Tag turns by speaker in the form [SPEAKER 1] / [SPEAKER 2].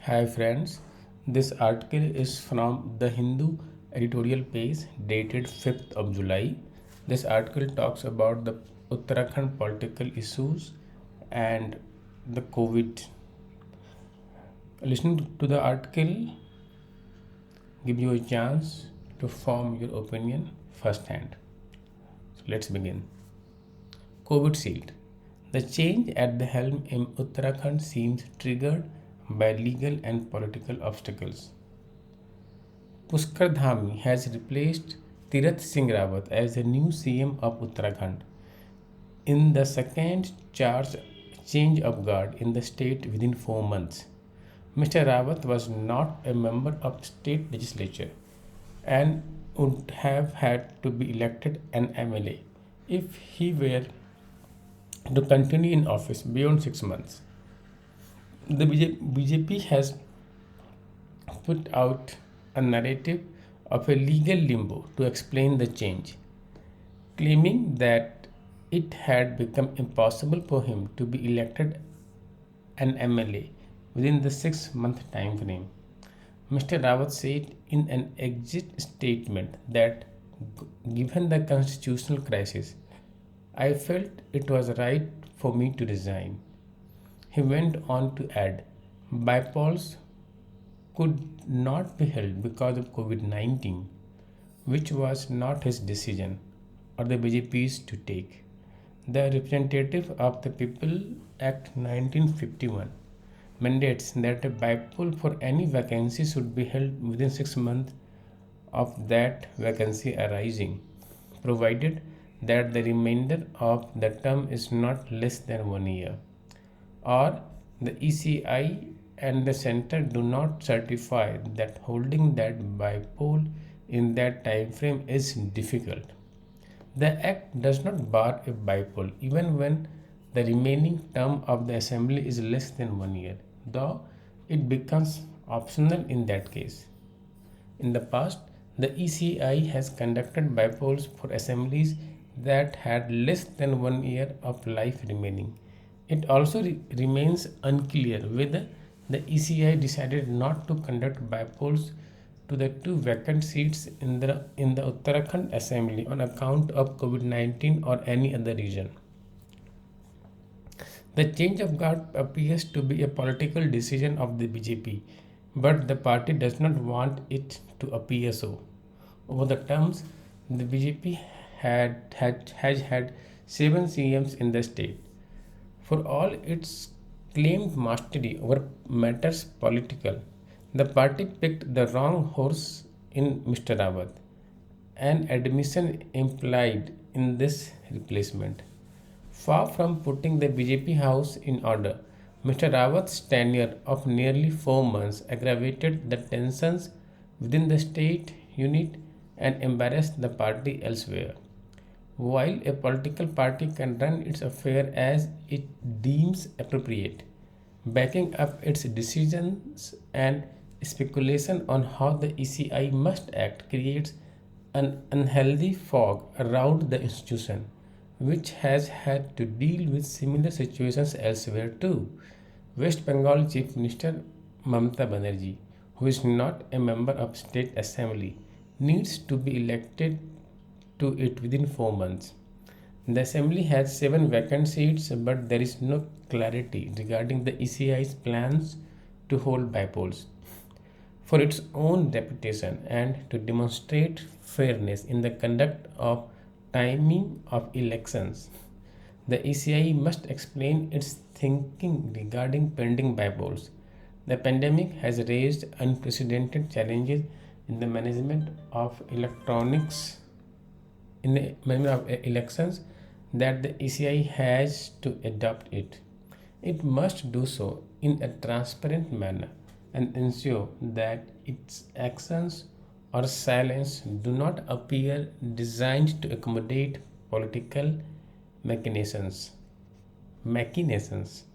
[SPEAKER 1] Hi friends, this article is from the Hindu editorial page dated 5th of July. This article talks about the Uttarakhand political issues and the COVID. Listening to the article give you a chance to form your opinion firsthand. So let's begin. COVID shield. The change at the helm in Uttarakhand seems triggered by legal and political obstacles. Pushkar Dhami has replaced Tirath Singh Rawat as the new CM of Uttarakhand in the second charge change of guard in the state within 4 months. Mr. Rawat was not a member of state legislature and would have had to be elected an MLA if he were to continue in office beyond 6 months. The BJP has put out a narrative of a legal limbo to explain the change, claiming that it had become impossible for him to be elected an MLA within the 6 month time frame. Mr. Rawat said in an exit statement that given the constitutional crisis, I felt it was right for me to resign. He went on to add, bypolls could not be held because of COVID 19, which was not his decision or the BJP's to take. The Representative of the People Act 1951 mandates that a bypoll for any vacancy should be held within 6 months of that vacancy arising, provided that the remainder of the term is not less than 1 year, or the ECI and the center do not certify that holding that bypoll in that time frame is difficult. The act does not bar a bypoll even when the remaining term of the assembly is less than 1 year, though it becomes optional in that case. In the past, the ECI has conducted bypolls for assemblies that had less than 1 year of life remaining. It also remains unclear whether the ECI decided not to conduct bypolls to the two vacant seats in the Uttarakhand Assembly on account of COVID 19 or any other reason. The change of guard appears to be a political decision of the BJP, but the party does not want it to appear so. Over the terms, the BJP has had 7 CMs in the state. For all its claimed mastery over matters political, the party picked the wrong horse in Mr. Rawat, an admission implied in this replacement. Far from putting the BJP house in order, Mr. Rawat's tenure of nearly 4 months aggravated the tensions within the state unit and embarrassed the party elsewhere. While a political party can run its affair as it deems appropriate, backing up its decisions and speculation on how the ECI must act creates an unhealthy fog around the institution, which has had to deal with similar situations elsewhere too. West Bengal Chief Minister Mamata Banerjee, who is not a member of State Assembly, needs to be elected to it within 4 months. The Assembly has 7 vacant seats, but there is no clarity regarding the ECI's plans to hold bypolls. For its own reputation and to demonstrate fairness in the conduct of timing of elections, the ECI must explain its thinking regarding pending bypolls. The pandemic has raised unprecedented challenges in the management of electronics in the management of elections that the ECI has to adopt it. It must do so in a transparent manner and ensure that its actions or silence do not appear designed to accommodate political machinations. machinations.